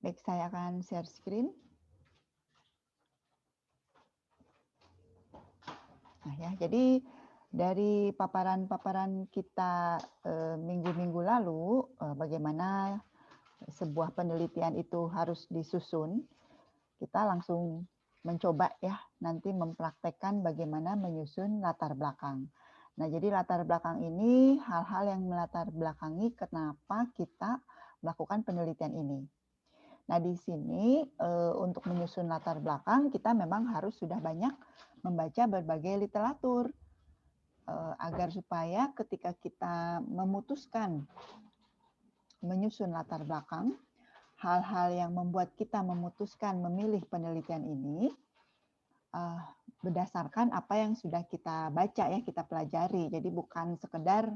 Baik, saya akan share screen. Nah ya, jadi dari paparan-paparan kita minggu-minggu lalu, bagaimana sebuah penelitian itu harus disusun, kita langsung mencoba ya nanti mempraktekkan bagaimana menyusun latar belakang. Nah, jadi latar belakang ini hal-hal yang melatar belakangi kenapa kita melakukan penelitian ini. Nah, di sini untuk menyusun latar belakang kita memang harus sudah banyak membaca berbagai literatur agar supaya ketika kita memutuskan menyusun latar belakang, hal-hal yang membuat kita memutuskan memilih penelitian ini berdasarkan apa yang sudah kita baca ya, kita pelajari. Jadi bukan sekedar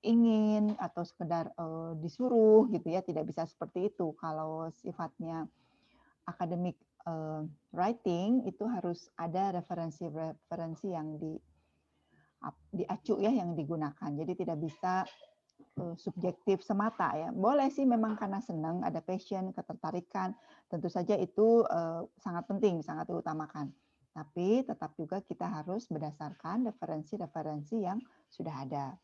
ingin atau sekedar disuruh gitu ya, tidak bisa seperti itu. Kalau sifatnya academic writing itu harus ada referensi-referensi yang diacu ya, yang digunakan. Jadi tidak bisa subjektif semata ya. Boleh sih memang karena senang, ada passion, ketertarikan, tentu saja itu sangat penting, sangat diutamakan. Tapi tetap juga kita harus berdasarkan referensi-referensi yang sudah ada.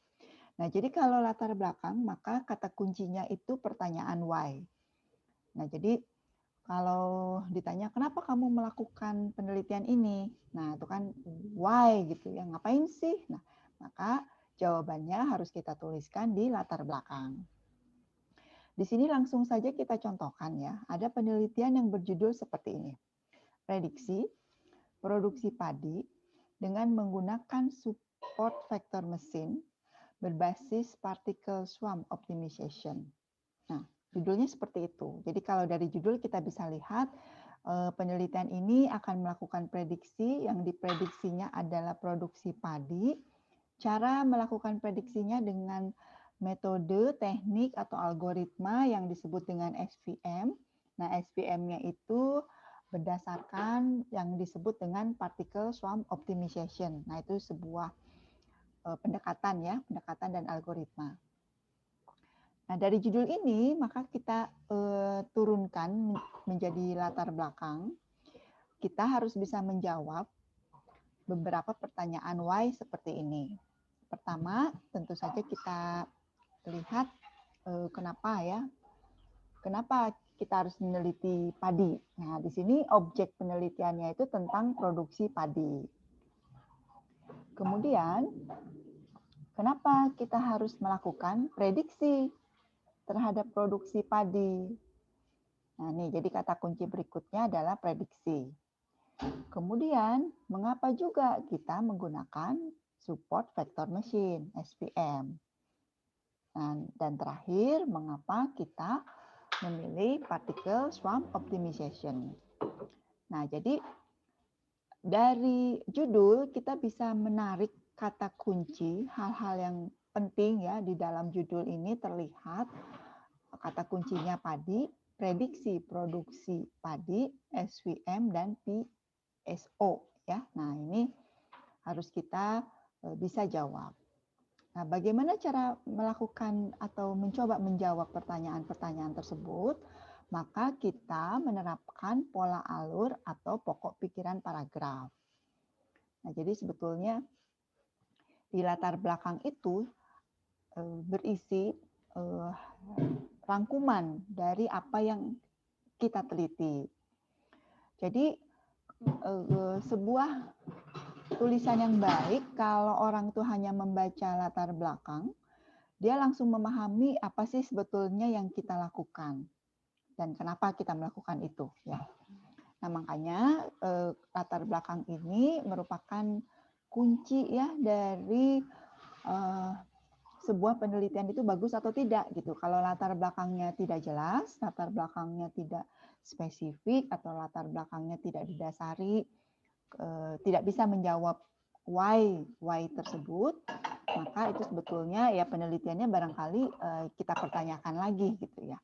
Nah, jadi kalau latar belakang, maka kata kuncinya itu pertanyaan why. Nah, jadi kalau ditanya kenapa kamu melakukan penelitian ini, nah itu kan why gitu ya, ngapain sih? Nah, maka jawabannya harus kita tuliskan di latar belakang. Di sini langsung saja kita contohkan ya, ada penelitian yang berjudul seperti ini. Prediksi produksi padi dengan menggunakan support vector mesin berbasis particle swarm optimization. Nah, judulnya seperti itu. Jadi kalau dari judul kita bisa lihat penelitian ini akan melakukan prediksi, yang diprediksinya adalah produksi padi. Cara melakukan prediksinya dengan metode, teknik, atau algoritma yang disebut dengan SVM. Nah, SVM-nya itu berdasarkan yang disebut dengan particle swarm optimization. Nah, itu sebuah pendekatan ya, pendekatan dan algoritma. Nah, dari judul ini maka kita turunkan menjadi latar belakang. Kita harus bisa menjawab beberapa pertanyaan why seperti ini. Pertama, tentu saja kita lihat kenapa ya. Kenapa kita harus meneliti padi? Nah, di sini objek penelitiannya itu tentang produksi padi. Kemudian, kenapa kita harus melakukan prediksi terhadap produksi padi? Nah, nih, jadi kata kunci berikutnya adalah prediksi. Kemudian, mengapa juga kita menggunakan support vector machine, SVM? Dan terakhir, mengapa kita memilih particle swarm optimization? Nah, jadi dari judul kita bisa menarik kata kunci, hal-hal yang penting ya di dalam judul ini terlihat kata kuncinya padi, prediksi produksi padi, SVM dan PSO ya. Nah, ini harus kita bisa jawab. Nah, bagaimana cara melakukan atau mencoba menjawab pertanyaan-pertanyaan tersebut? Maka kita menerapkan pola alur atau pokok pikiran paragraf. Nah, jadi sebetulnya di latar belakang itu berisi rangkuman dari apa yang kita teliti. Jadi sebuah tulisan yang baik kalau orang itu hanya membaca latar belakang, dia langsung memahami apa sih sebetulnya yang kita lakukan dan kenapa kita melakukan itu ya. Nah, makanya latar belakang ini merupakan kunci ya dari sebuah penelitian itu bagus atau tidak gitu. Kalau latar belakangnya tidak jelas, latar belakangnya tidak spesifik atau latar belakangnya tidak didasari, tidak bisa menjawab why tersebut, maka itu sebetulnya ya penelitiannya barangkali kita pertanyakan lagi gitu ya.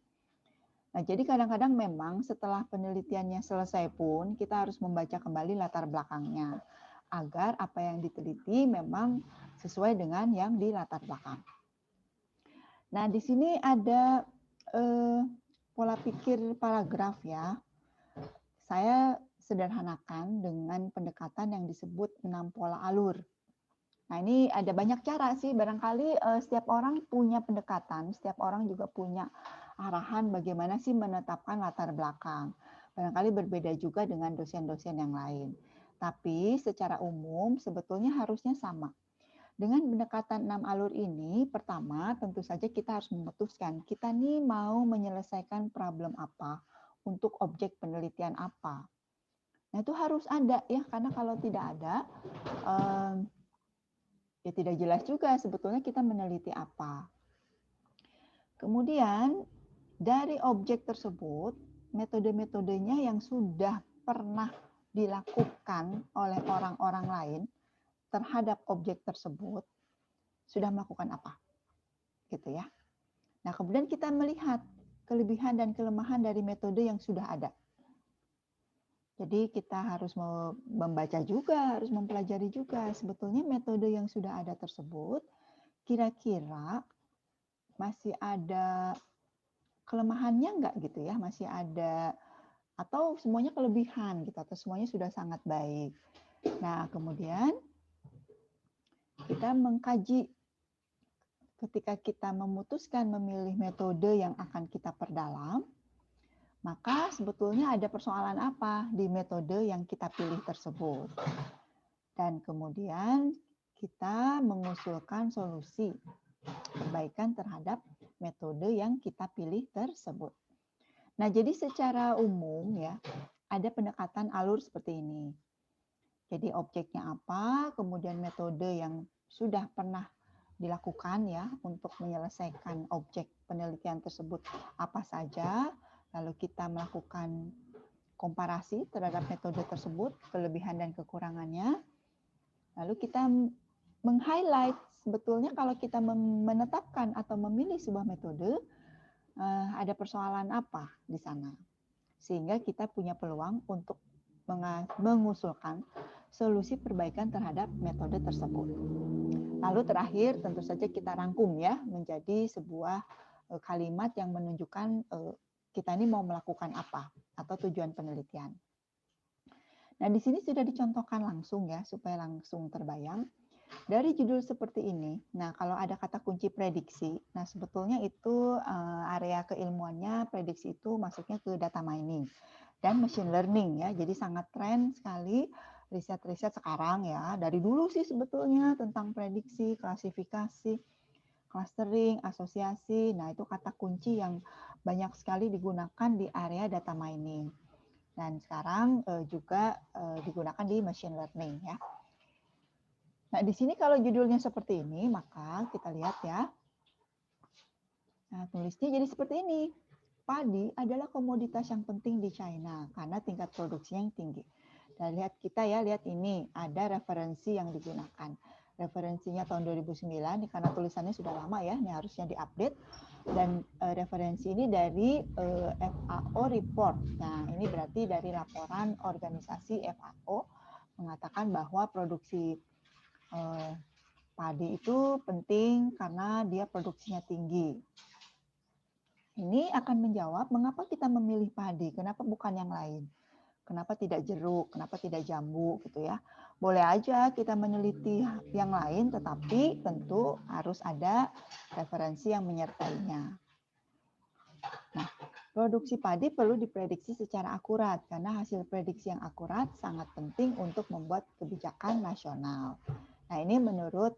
Nah, jadi kadang-kadang memang setelah penelitiannya selesai pun kita harus membaca kembali latar belakangnya agar apa yang diteliti memang sesuai dengan yang di latar belakang. Nah, di sini ada pola berpikir paragraf ya, saya sederhanakan dengan pendekatan yang disebut 6 pola alur. Nah, ini ada banyak cara sih, barangkali setiap orang punya pendekatan, setiap orang juga punya arahan bagaimana sih menetapkan latar belakang. Barangkali berbeda juga dengan dosen-dosen yang lain. Tapi secara umum sebetulnya harusnya sama. Dengan pendekatan 6 alur ini, pertama tentu saja kita harus memutuskan kita nih mau menyelesaikan problem apa untuk objek penelitian apa. Nah, itu harus ada ya, karena kalau tidak ada, ya tidak jelas juga sebetulnya kita meneliti apa. Kemudian dari objek tersebut, metode-metodenya yang sudah pernah dilakukan oleh orang-orang lain terhadap objek tersebut sudah melakukan apa, gitu ya. Nah, kemudian kita melihat kelebihan dan kelemahan dari metode yang sudah ada. Jadi kita harus membaca juga, harus mempelajari juga sebetulnya metode yang sudah ada tersebut kira-kira masih ada kelemahannya enggak gitu ya, masih ada atau semuanya kelebihan gitu atau semuanya sudah sangat baik. Nah, kemudian kita mengkaji ketika kita memutuskan memilih metode yang akan kita perdalam, maka sebetulnya ada persoalan apa di metode yang kita pilih tersebut. Dan kemudian kita mengusulkan solusi perbaikan terhadap metode yang kita pilih tersebut. Nah, jadi secara umum ya, ada pendekatan alur seperti ini. Jadi objeknya apa, kemudian metode yang sudah pernah dilakukan ya untuk menyelesaikan objek penelitian tersebut apa saja, lalu kita melakukan komparasi terhadap metode tersebut, kelebihan dan kekurangannya. Lalu kita meng-highlight sebetulnya kalau kita menetapkan atau memilih sebuah metode, ada persoalan apa di sana. Sehingga kita punya peluang untuk mengusulkan solusi perbaikan terhadap metode tersebut. Lalu terakhir tentu saja kita rangkum ya menjadi sebuah kalimat yang menunjukkan kita ini mau melakukan apa atau tujuan penelitian. Nah, di sini sudah dicontohkan langsung ya supaya langsung terbayang. Dari judul seperti ini, nah kalau ada kata kunci prediksi, nah sebetulnya itu area keilmuannya prediksi itu masuknya ke data mining dan machine learning ya. Jadi sangat tren sekali riset-riset sekarang ya. Dari dulu sih sebetulnya tentang prediksi, klasifikasi, clustering, asosiasi. Nah, itu kata kunci yang banyak sekali digunakan di area data mining. Dan sekarang juga digunakan di machine learning ya. Nah, di sini kalau judulnya seperti ini, maka kita lihat ya. Nah, tulisnya jadi seperti ini. Padi adalah komoditas yang penting di China karena tingkat produksinya yang tinggi. Dan lihat kita ya, lihat ini ada referensi yang digunakan. Referensinya tahun 2009, karena tulisannya sudah lama ya, ini harusnya diupdate. Dan referensi ini dari FAO report. Nah, ini berarti dari laporan organisasi FAO mengatakan bahwa produksi padi itu penting karena dia produksinya tinggi. Ini akan menjawab mengapa kita memilih padi, kenapa bukan yang lain. Kenapa tidak jeruk, kenapa tidak jambu gitu ya. Boleh aja kita meneliti yang lain, tetapi tentu harus ada referensi yang menyertainya. Nah, produksi padi perlu diprediksi secara akurat, karena hasil prediksi yang akurat sangat penting untuk membuat kebijakan nasional. Nah, ini menurut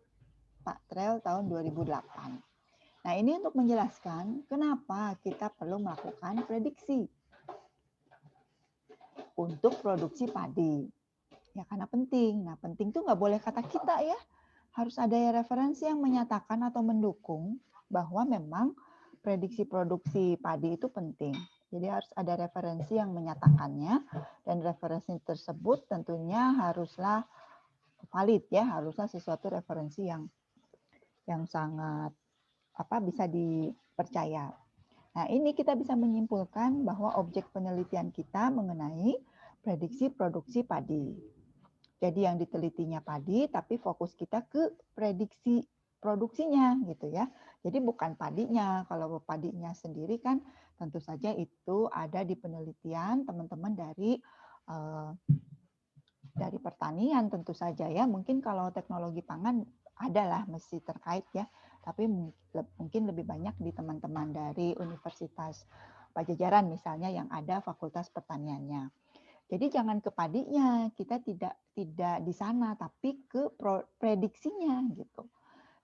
Pak Trel tahun 2008. Nah, ini untuk menjelaskan kenapa kita perlu melakukan prediksi untuk produksi padi. Ya, karena penting. Nah, penting itu nggak boleh kata kita ya. Harus ada referensi yang menyatakan atau mendukung bahwa memang prediksi produksi padi itu penting. Jadi harus ada referensi yang menyatakannya dan referensi tersebut tentunya haruslah valid ya, haruslah sesuatu referensi yang sangat bisa dipercaya. Nah, ini kita bisa menyimpulkan bahwa objek penelitian kita mengenai prediksi produksi padi. Jadi yang ditelitinya padi, tapi fokus kita ke prediksi produksinya gitu ya. Jadi bukan padinya. Kalau padinya sendiri kan Tentu saja itu ada di penelitian teman-teman dari pertanian tentu saja ya. Mungkin kalau teknologi pangan adalah mesti terkait ya, tapi mungkin lebih banyak di teman-teman dari Universitas Pajajaran misalnya yang ada Fakultas Pertaniannya. Jadi jangan ke padinya, kita tidak di sana, tapi ke prediksinya gitu.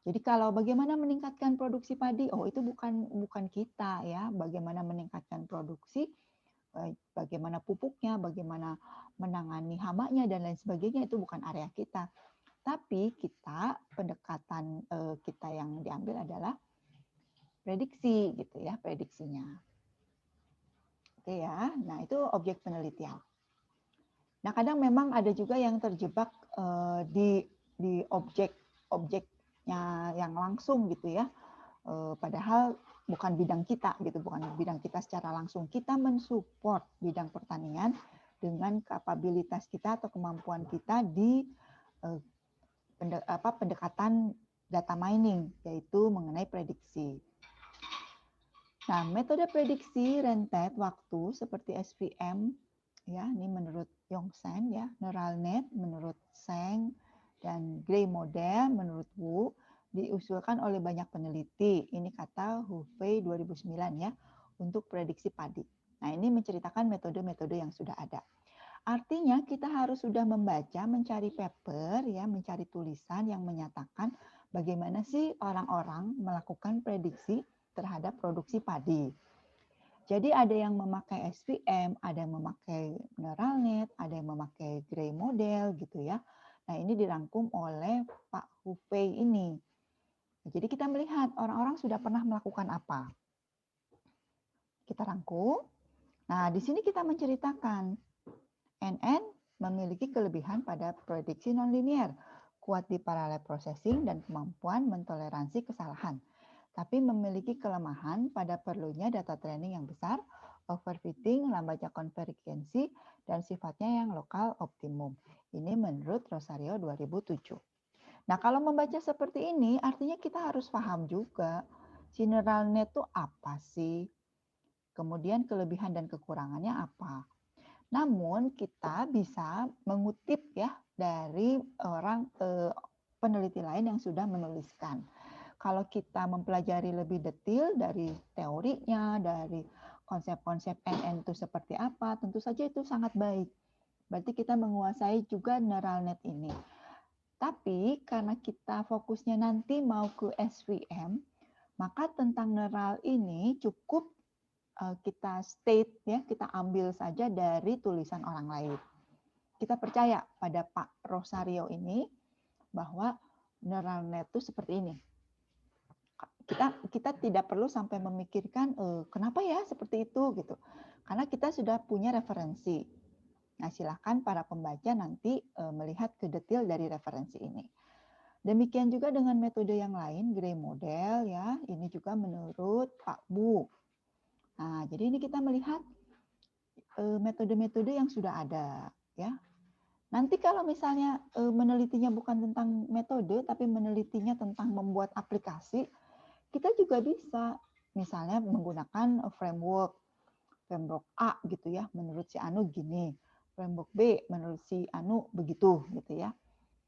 Jadi kalau bagaimana meningkatkan produksi padi, oh itu bukan kita ya. Bagaimana meningkatkan produksi, bagaimana pupuknya, bagaimana menangani hamanya dan lain sebagainya itu bukan area kita. Tapi kita pendekatan kita yang diambil adalah prediksi gitu ya, prediksinya. Oke ya. Nah, itu objek penelitian. Nah, kadang memang ada juga yang terjebak di objeknya yang langsung gitu ya. Padahal bukan bidang kita gitu, bukan bidang kita secara langsung. Kita mensupport bidang pertanian dengan kapabilitas kita atau kemampuan kita di pendekatan data mining, yaitu mengenai prediksi. Nah, metode prediksi rentet waktu seperti SVM, ya, ini menurut Yongsen ya, neural net menurut Zheng, dan Gray model menurut Wu, diusulkan oleh banyak peneliti. Ini kata Hufei 2009 ya, untuk prediksi padi. Nah, ini menceritakan metode-metode yang sudah ada. Artinya kita harus sudah membaca, mencari paper, ya, mencari tulisan yang menyatakan bagaimana sih orang-orang melakukan prediksi terhadap produksi padi. Jadi ada yang memakai SVM, ada yang memakai neural net, ada yang memakai Gray model gitu ya. Nah, ini dirangkum oleh Pak Hufei ini. Jadi kita melihat orang-orang sudah pernah melakukan apa. Kita rangkum. Nah, di sini kita menceritakan NN memiliki kelebihan pada prediksi nonlinear, kuat di parallel processing dan kemampuan mentoleransi kesalahan. Tapi memiliki kelemahan pada perlunya data training yang besar, overfitting, lambatnya konvergensi, dan sifatnya yang lokal optimum. Ini menurut Rosario 2007. Nah, kalau membaca seperti ini, artinya kita harus paham juga si neural net itu apa sih? Kemudian kelebihan dan kekurangannya apa? Namun kita bisa mengutip ya dari peneliti lain yang sudah menuliskan. Kalau kita mempelajari lebih detail dari teorinya, dari konsep-konsep NN itu seperti apa, tentu saja itu sangat baik. Berarti kita menguasai juga neural net ini. Tapi karena kita fokusnya nanti mau ke SVM, maka tentang neural ini cukup kita state ya, kita ambil saja dari tulisan orang lain. Kita percaya pada Pak Rosario ini bahwa neural net itu seperti ini. Kita tidak perlu sampai memikirkan kenapa ya seperti itu gitu. Karena kita sudah punya referensi. Nah, silakan para pembaca nanti melihat ke detail dari referensi ini. Demikian juga dengan metode yang lain, Gray model ya. Ini juga menurut Pak Bu. Nah, jadi ini kita melihat metode-metode yang sudah ada, ya. Nanti kalau misalnya menelitinya bukan tentang metode, tapi menelitinya tentang membuat aplikasi, kita juga bisa, misalnya menggunakan framework A gitu ya, menurut si Anu gini, framework B menurut si Anu begitu gitu ya.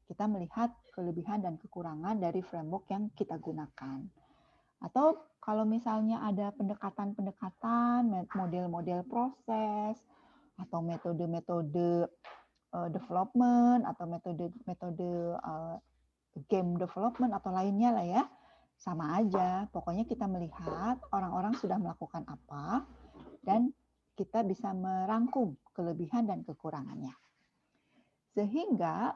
Kita melihat kelebihan dan kekurangan dari framework yang kita gunakan. Atau kalau misalnya ada pendekatan-pendekatan, model-model proses, atau metode-metode development, atau metode-metode game development, atau lainnya lah ya, sama aja. Pokoknya kita melihat orang-orang sudah melakukan apa, dan kita bisa merangkum kelebihan dan kekurangannya. Sehingga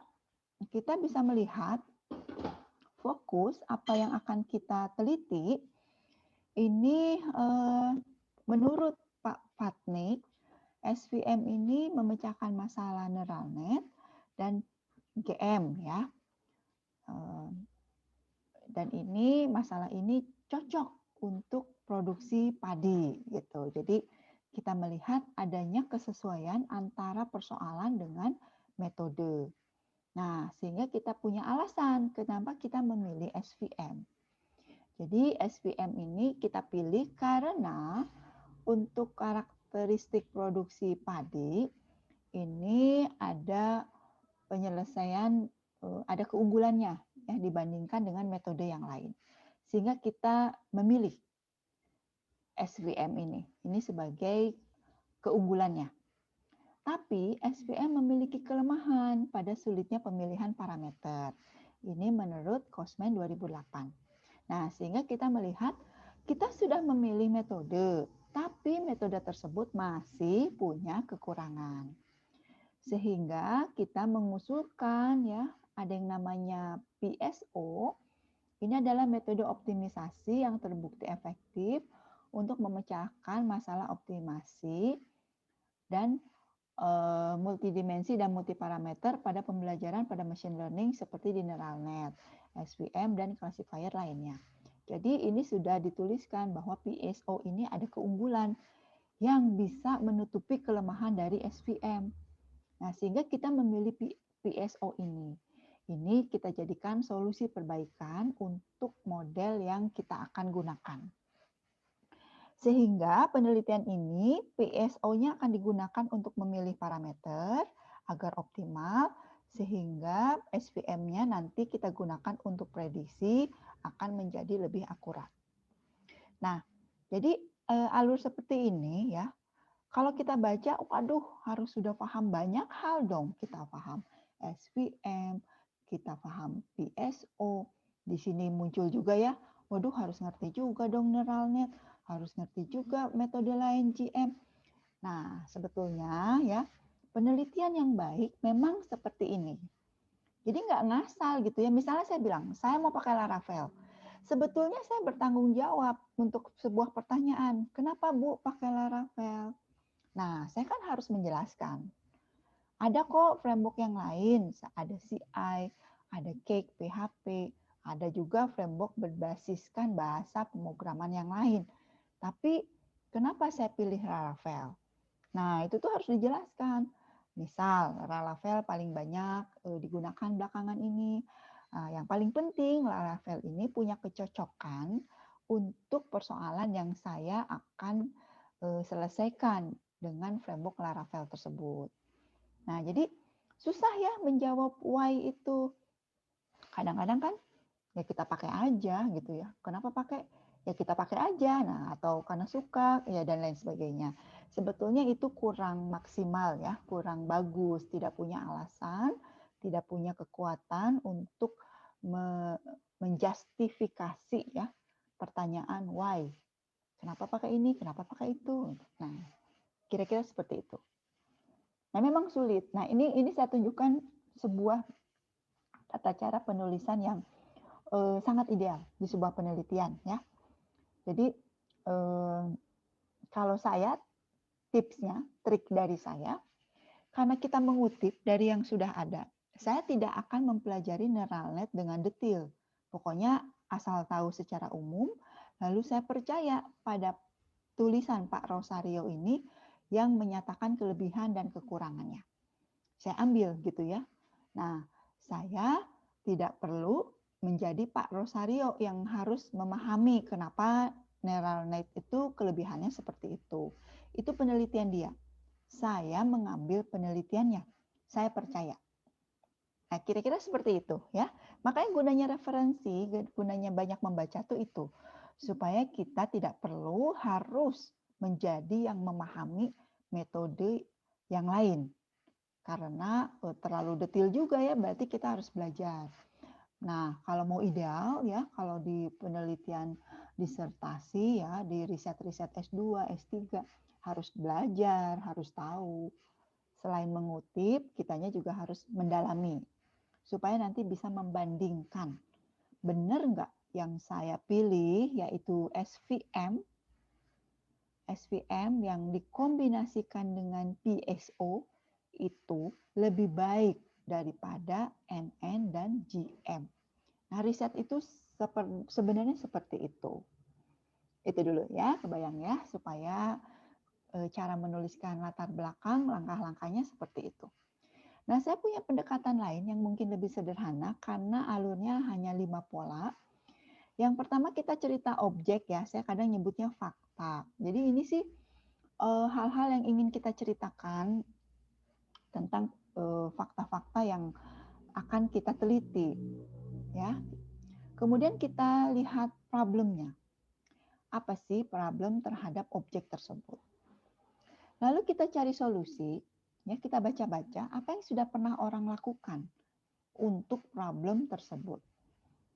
kita bisa melihat fokus apa yang akan kita teliti ini menurut Pak Patnik, SVM ini memecahkan masalah neural net dan GM ya. Dan ini masalah ini cocok untuk produksi padi gitu. Jadi kita melihat adanya kesesuaian antara persoalan dengan metode. Nah, sehingga kita punya alasan kenapa kita memilih SVM. Jadi SVM ini kita pilih karena untuk karakteristik produksi padi, ini ada penyelesaian, ada keunggulannya ya dibandingkan dengan metode yang lain. Sehingga kita memilih SVM ini. Ini sebagai keunggulannya. Tapi SVM memiliki kelemahan pada sulitnya pemilihan parameter. Ini menurut Cosman 2008. Nah, sehingga kita melihat kita sudah memilih metode, tapi metode tersebut masih punya kekurangan. Sehingga kita mengusulkan ya, ada yang namanya PSO. Ini adalah metode optimisasi yang terbukti efektif untuk memecahkan masalah optimasi dan multidimensi dan multiparameter pada pembelajaran pada machine learning seperti di neural net, SVM, dan classifier lainnya. Jadi ini sudah dituliskan bahwa PSO ini ada keunggulan yang bisa menutupi kelemahan dari SVM. Nah, sehingga kita memilih PSO ini. Ini kita jadikan solusi perbaikan untuk model yang kita akan gunakan. Sehingga penelitian ini PSO-nya akan digunakan untuk memilih parameter agar optimal, sehingga SVM-nya nanti kita gunakan untuk prediksi akan menjadi lebih akurat. Nah, jadi alur seperti ini ya, kalau kita baca, waduh harus sudah paham banyak hal dong. Kita paham SVM, kita paham PSO. Di sini muncul juga ya, waduh harus ngerti juga dong neural net, harus ngerti juga metode lain GM. Nah, sebetulnya ya, penelitian yang baik memang seperti ini. Jadi nggak ngasal gitu ya. Misalnya saya bilang, saya mau pakai Laravel. Sebetulnya saya bertanggung jawab untuk sebuah pertanyaan. Kenapa Bu pakai Laravel? Nah, saya kan harus menjelaskan. Ada kok framework yang lain, ada CI, ada Cake, PHP, ada juga framework berbasiskan bahasa pemrograman yang lain. Tapi kenapa saya pilih Laravel? Nah, itu tuh harus dijelaskan. Misal, Laravel paling banyak digunakan belakangan ini. Yang paling penting, Laravel ini punya kecocokan untuk persoalan yang saya akan selesaikan dengan framework Laravel tersebut. Nah, jadi susah ya menjawab why itu. Kadang-kadang kan ya kita pakai aja gitu ya. Kenapa pakai? Ya kita pakai aja. Nah, atau karena suka ya dan lain sebagainya. Sebetulnya itu kurang maksimal ya, kurang bagus, tidak punya alasan, tidak punya kekuatan untuk menjustifikasi ya pertanyaan why. Kenapa pakai ini? Kenapa pakai itu? Nah, kira-kira seperti itu. Nah, memang sulit. Nah, ini saya tunjukkan sebuah tata cara penulisan yang sangat ideal di sebuah penelitian ya. Jadi kalau saya tipsnya, trik dari saya, karena kita mengutip dari yang sudah ada, saya tidak akan mempelajari neural net dengan detail. Pokoknya asal tahu secara umum, lalu saya percaya pada tulisan Pak Rosario ini yang menyatakan kelebihan dan kekurangannya. Saya ambil gitu ya. Nah, saya tidak perlu menjadi Pak Rosario yang harus memahami kenapa neural net itu kelebihannya seperti itu. Itu penelitian dia. Saya mengambil penelitiannya. Saya percaya. Nah, kira-kira seperti itu ya. Makanya gunanya referensi, gunanya banyak membaca tuh itu. Supaya kita tidak perlu harus menjadi yang memahami metode yang lain karena terlalu detail juga ya, berarti kita harus belajar. Nah, kalau mau ideal ya, kalau di penelitian disertasi ya, di riset-riset S2, S3 harus belajar, harus tahu. Selain mengutip, kitanya juga harus mendalami supaya nanti bisa membandingkan. Benar nggak yang saya pilih yaitu SVM, SVM yang dikombinasikan dengan PSO itu lebih baik daripada NN dan GM. Nah, riset itu sebenarnya seperti itu. Itu dulu ya, kebayang ya, supaya cara menuliskan latar belakang, langkah-langkahnya seperti itu. Nah, saya punya pendekatan lain yang mungkin lebih sederhana karena alurnya hanya 5 pola. Yang pertama kita cerita objek ya, saya kadang nyebutnya fakta. Jadi ini sih hal-hal yang ingin kita ceritakan tentang fakta-fakta yang akan kita teliti, ya. Kemudian kita lihat problemnya. Apa sih problem terhadap objek tersebut? Lalu kita cari solusi, ya kita baca-baca apa yang sudah pernah orang lakukan untuk problem tersebut.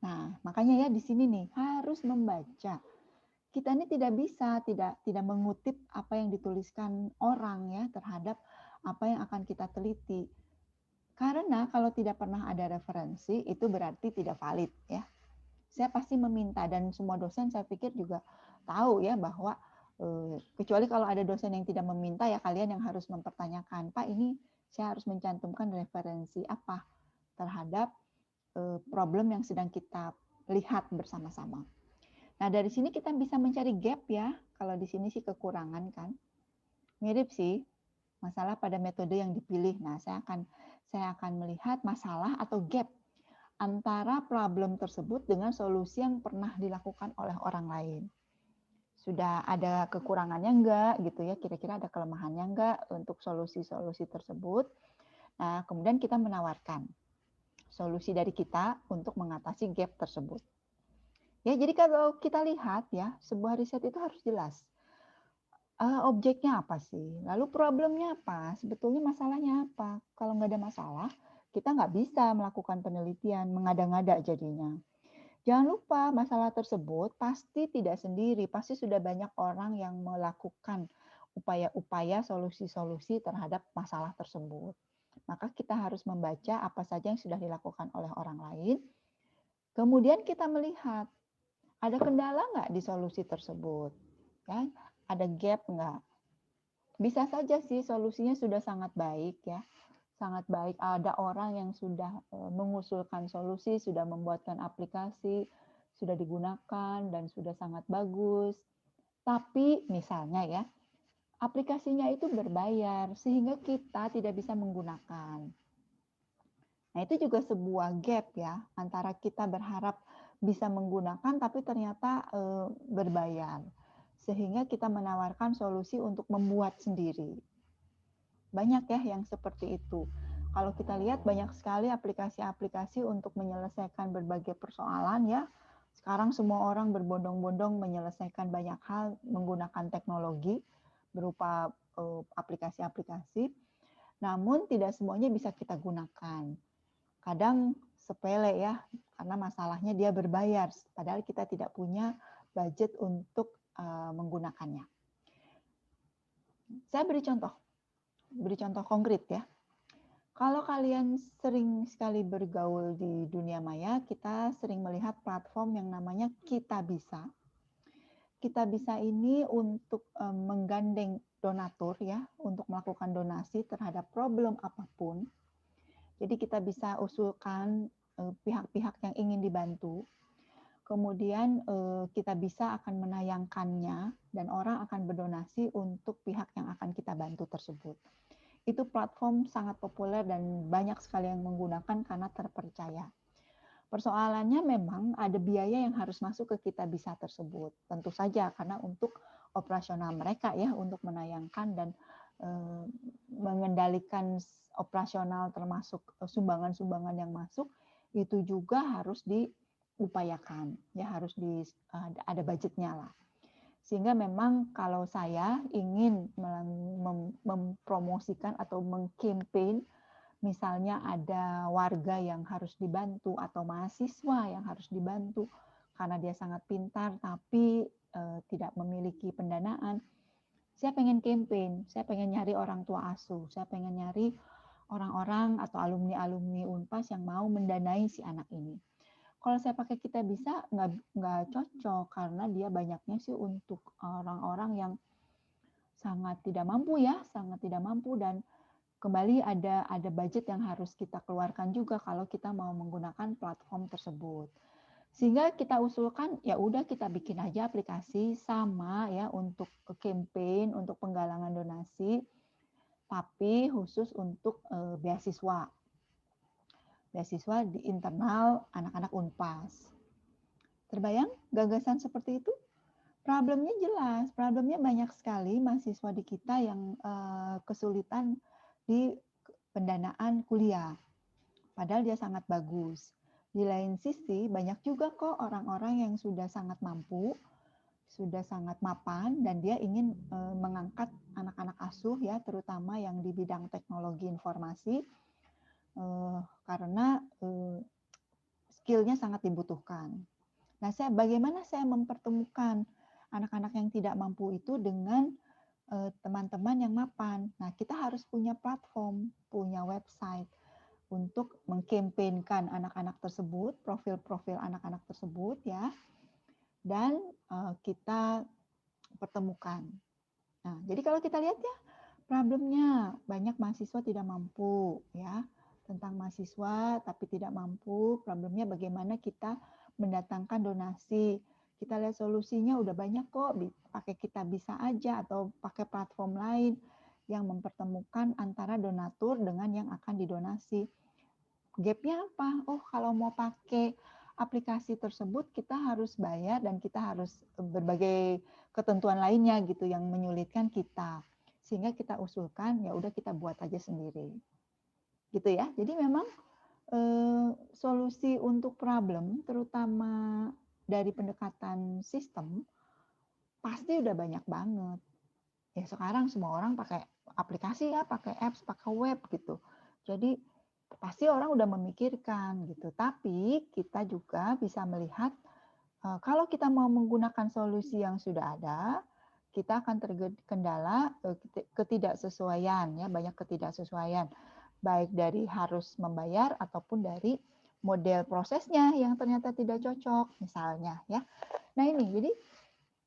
Nah, makanya ya di sini nih harus membaca. Kita ini tidak bisa tidak mengutip apa yang dituliskan orang ya terhadap apa yang akan kita teliti. Karena kalau tidak pernah ada referensi itu berarti tidak valid ya. Saya pasti meminta dan semua dosen saya pikir juga tahu ya bahwa kecuali kalau ada dosen yang tidak meminta ya kalian yang harus mempertanyakan, Pak ini saya harus mencantumkan referensi apa terhadap problem yang sedang kita lihat bersama-sama. Nah dari sini kita bisa mencari gap ya, kalau di sini sih kekurangan kan, mirip sih masalah pada metode yang dipilih. Nah saya akan melihat masalah atau gap antara problem tersebut dengan solusi yang pernah dilakukan oleh orang lain. Sudah ada kekurangannya enggak gitu ya, kira-kira ada kelemahannya enggak untuk solusi-solusi tersebut. Nah, kemudian kita menawarkan solusi dari kita untuk mengatasi gap tersebut. Ya, jadi kalau kita lihat ya, sebuah riset itu harus jelas. Objeknya apa sih? Lalu problemnya apa? Sebetulnya masalahnya apa? Kalau nggak ada masalah, kita nggak bisa melakukan penelitian, mengada-ngada jadinya. Jangan lupa masalah tersebut pasti tidak sendiri, pasti sudah banyak orang yang melakukan upaya-upaya solusi-solusi terhadap masalah tersebut. Maka kita harus membaca apa saja yang sudah dilakukan oleh orang lain. Kemudian kita melihat ada kendala nggak di solusi tersebut, ya? Ada gap nggak? Bisa saja sih solusinya sudah sangat baik ya, sangat baik. Ada orang yang sudah mengusulkan solusi, sudah membuatkan aplikasi, sudah digunakan dan sudah sangat bagus. Tapi misalnya ya, aplikasinya itu berbayar sehingga kita tidak bisa menggunakan. Nah, itu juga sebuah gap ya antara kita berharap bisa menggunakan tapi ternyata berbayar. Sehingga kita menawarkan solusi untuk membuat sendiri. Banyak ya yang seperti itu. Kalau kita lihat banyak sekali aplikasi-aplikasi untuk menyelesaikan berbagai persoalan ya. Sekarang semua orang berbondong-bondong menyelesaikan banyak hal menggunakan teknologi berupa aplikasi-aplikasi. Namun tidak semuanya bisa kita gunakan. Kadang sepele ya, karena masalahnya dia berbayar, padahal kita tidak punya budget untuk menggunakannya. Saya beri contoh konkret ya. Kalau kalian sering sekali bergaul di dunia maya, kita sering melihat platform yang namanya Kitabisa. Kitabisa ini untuk menggandeng donatur ya, untuk melakukan donasi terhadap problem apapun. Jadi kita bisa usulkan pihak-pihak yang ingin dibantu. Kemudian kita bisa akan menayangkannya dan orang akan berdonasi untuk pihak yang akan kita bantu tersebut. Itu platform sangat populer dan banyak sekali yang menggunakan karena terpercaya. Persoalannya memang ada biaya yang harus masuk ke Kitabisa tersebut. Tentu saja karena untuk operasional mereka ya, untuk menayangkan dan mengendalikan operasional termasuk sumbangan-sumbangan yang masuk itu juga harus diupayakan ya, harus ada budgetnya lah. Sehingga memang kalau saya ingin mempromosikan atau mengkampanye, misalnya ada warga yang harus dibantu atau mahasiswa yang harus dibantu karena dia sangat pintar tapi tidak memiliki pendanaan, saya pengen kampanye, saya pengen nyari orang tua asuh, saya pengen nyari orang-orang atau alumni-alumni Unpas yang mau mendanai si anak ini. Kalau saya pakai Kitabisa nggak cocok karena dia banyaknya sih untuk orang-orang yang sangat tidak mampu ya, sangat tidak mampu dan kembali ada budget yang harus kita keluarkan juga kalau kita mau menggunakan platform tersebut. Sehingga kita usulkan ya udah kita bikin aja aplikasi sama ya untuk campaign, untuk penggalangan donasi, tapi khusus untuk beasiswa. Beasiswa di internal anak-anak Unpas. Terbayang gagasan seperti itu? Problemnya jelas, problemnya banyak sekali mahasiswa di kita yang kesulitan di pendanaan kuliah, padahal dia sangat bagus. Di lain sisi, banyak juga kok orang-orang yang sudah sangat mampu, sudah sangat mapan, dan dia ingin mengangkat anak-anak asuh ya, terutama yang di bidang teknologi informasi, karena skill-nya sangat dibutuhkan. Nah, bagaimana saya mempertemukan anak-anak yang tidak mampu itu dengan teman-teman yang mapan. Nah, kita harus punya platform, punya website untuk mengkampanyekan anak-anak tersebut, profil-profil anak-anak tersebut ya, dan kita pertemukan. Nah, jadi kalau kita lihat ya, problemnya banyak mahasiswa tidak mampu ya. Tentang mahasiswa tapi tidak mampu, problemnya bagaimana kita mendatangkan donasi. Kita lihat solusinya udah banyak kok, pakai Kita Bisa aja atau pakai platform lain yang mempertemukan antara donatur dengan yang akan didonasi. Gapnya apa? Oh, kalau mau pakai aplikasi tersebut kita harus bayar dan kita harus berbagai ketentuan lainnya gitu yang menyulitkan kita. Sehingga kita usulkan ya udah kita buat aja sendiri. Gitu ya. Jadi memang solusi untuk problem terutama dari pendekatan sistem pasti udah banyak banget. Ya sekarang semua orang pakai aplikasi ya, pakai apps, pakai web gitu. Jadi pasti orang udah memikirkan gitu. Tapi kita juga bisa melihat kalau kita mau menggunakan solusi yang sudah ada, kita akan terkendala ketidaksesuaian ya, banyak ketidaksesuaian baik dari harus membayar ataupun dari model prosesnya yang ternyata tidak cocok misalnya ya. Nah ini jadi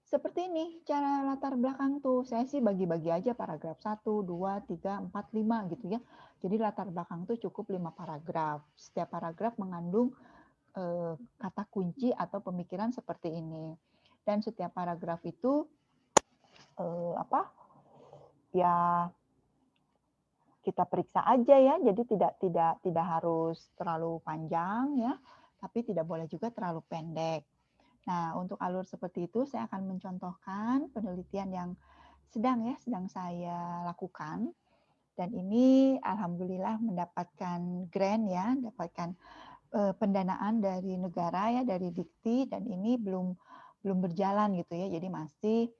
seperti ini cara latar belakang tuh. Saya sih bagi-bagi aja paragraf 1, 2, 3, 4, 5 gitu ya. Jadi latar belakang tuh cukup 5 paragraf. Setiap paragraf mengandung kata kunci atau pemikiran seperti ini. Dan setiap paragraf itu ya kita periksa aja ya. Jadi tidak harus terlalu panjang ya, tapi tidak boleh juga terlalu pendek. Nah, untuk alur seperti itu saya akan mencontohkan penelitian yang sedang saya lakukan, dan ini alhamdulillah mendapatkan grant ya, mendapatkan pendanaan dari negara ya, dari Dikti, dan ini belum berjalan gitu ya. Jadi masih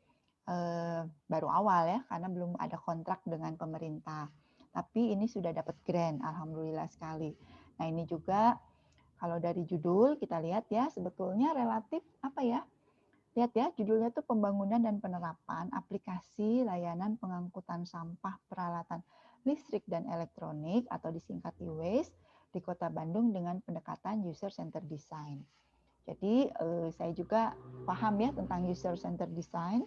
baru awal ya, karena belum ada kontrak dengan pemerintah. Tapi ini sudah dapat grant, alhamdulillah sekali. Nah, ini juga kalau dari judul kita lihat ya, sebetulnya relatif apa ya? Lihat ya, judulnya tuh pembangunan dan penerapan aplikasi layanan pengangkutan sampah peralatan listrik dan elektronik atau disingkat e-waste di Kota Bandung dengan pendekatan user center design. Jadi saya juga paham ya tentang user center design,